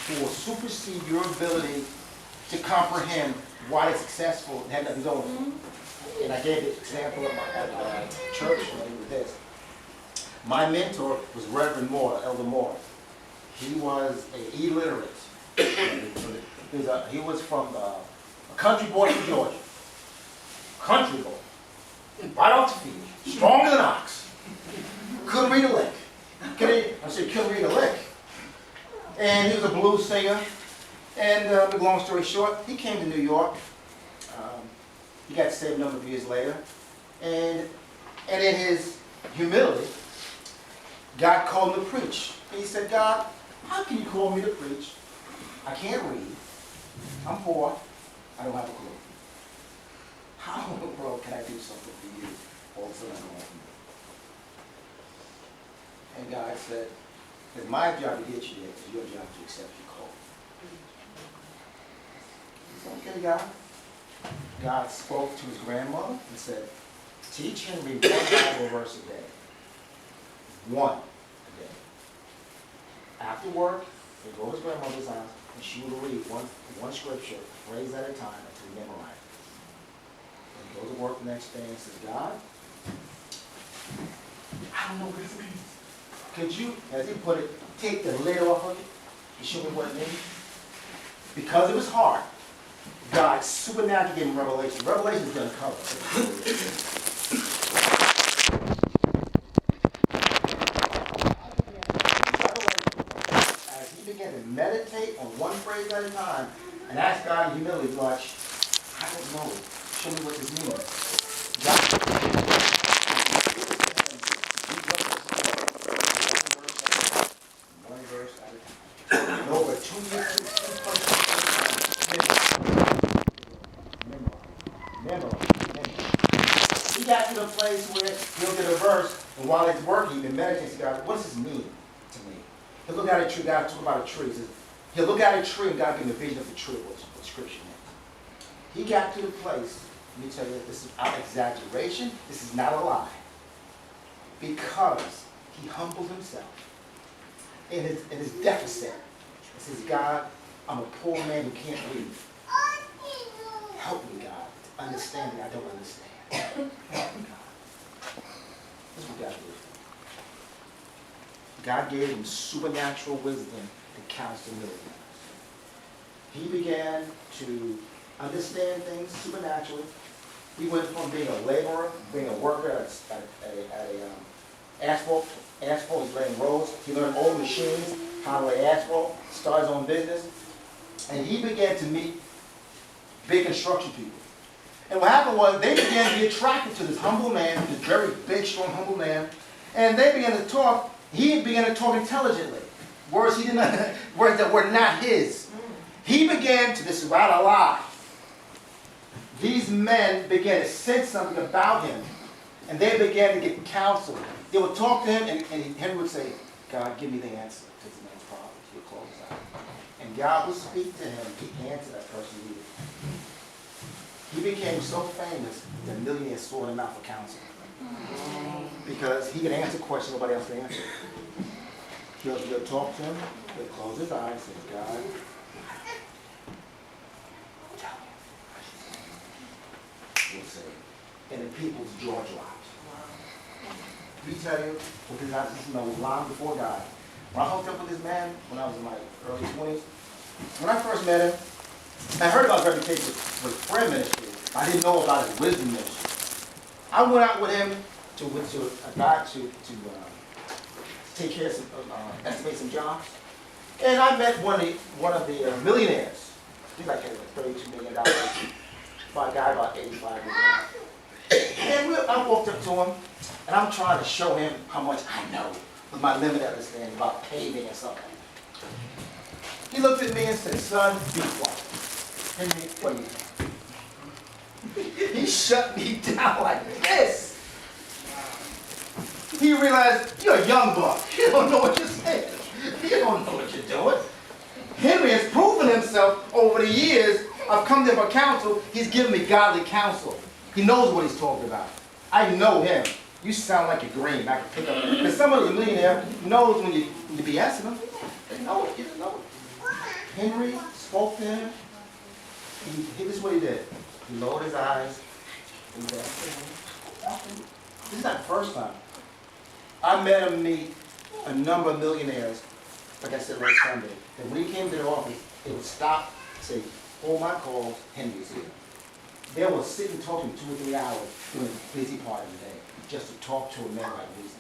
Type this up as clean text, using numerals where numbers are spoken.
will supersede your ability to comprehend why it's successful and had nothing going for it. And I gave the example of my church with this. My mentor was Reverend Moore, Elder Moore. He was an illiterate. He was from a country boy from Georgia. Country boy. Right off the field. Strong as an ox. Couldn't read a lick. Couldn't read a lick. And he was a blues singer. And long story short, he came to New York. He got saved a number of years later. And in his humility, God called him to preach. And he said, God, how can you call me to preach? I can't read. I'm poor. I don't have a clue. How in the world can I do something for you all of a sudden I don't want to? And God said, it's my job to get you there. It's your job to accept your call. He said, okay, God. God spoke to his grandmother and said, teach Henry one Bible verse a day. One a day. After work, he'd go to his grandmother's house, and she would read one scripture, a phrase at a time, until he memorized it. And he goes to work the next day and says, God, I don't know what this means. Could you, as he put it, take the lid off of it and show me what it means? Because it was hard, God supernaturally gave him revelation. Revelation is going to cover. As he began to meditate on one phrase at a time and ask God in humility, like, I don't know. Show me what this means. God, one verse at a time. And over 2 years, he got to the place where he'll get a verse, and while he's working, he's meditating, God, what does this mean to me? He'll look at a tree, God talk about a tree. He'll look at a tree, and God give him a vision of the tree, what scripture meant. He got to the place, let me tell you, this is not exaggeration, this is not a lie, because he humbled himself in his deficit. He says, God, I'm a poor man who can't read. Help me, God, to understand that I don't understand. Help me, God. That's what God did. God gave him supernatural wisdom to counsel millionaires. He began to understand things supernaturally. He went from being a laborer, being a worker at asphalt. Asphalt, he's laying roads. He learned old machines, how to lay asphalt, started his own business. And he began to meet big construction people. And what happened was they began to be attracted to this humble man, this very big, strong, humble man. And they began to talk. He began to talk intelligently. Words words that were not his. He began to, this is not a lie. These men began to sense something about him. And they began to get counsel. They would talk to him, and Henry would say, God, give me the answer to this man's problem. He'll close it out. And God would speak to him. He answered that person needed. He became so famous that millionaires sought him out for counsel. Because he could answer questions nobody else could answer. He'll talk to him, he'll close his eyes, say, God, tell me. He'll say, and the people's jaw drops. Let me tell you, because this is long before God. When I hooked up with this man, when I was in my early 20s, when I first met him, I heard about his reputation with prayer ministry. I didn't know about his wisdom ministry. I went out with him to a guy to take care of some, estimate some jobs. And I met one of the millionaires. He's like $32 million. By a guy about 85 years old. And I walked up to him, and I'm trying to show him how much I know with my limited understanding about paving and something. He looked at me and said, son, be quiet. Henry, what do you think? He shut me down like this. He realized, you're a young buck. You don't know what you're saying. You don't know what you're doing. Henry has proven himself over the years. I've come there for counsel. He's given me godly counsel. He knows what he's talking about. I know him. You sound like you're green. I can pick up. But some of the millionaire knows when you BSing them. They know it. You just know it. Henry spoke to him. This is what he did. He lowered his eyes. He said, this is not the first time. I met him meet a number of millionaires, like I said last Sunday, that when he came to the office, they would stop, say, hold my calls, Henry's here. They would sit and talk to him 2 or 3 hours during the busy part of the day, just to talk to a man like Weezy.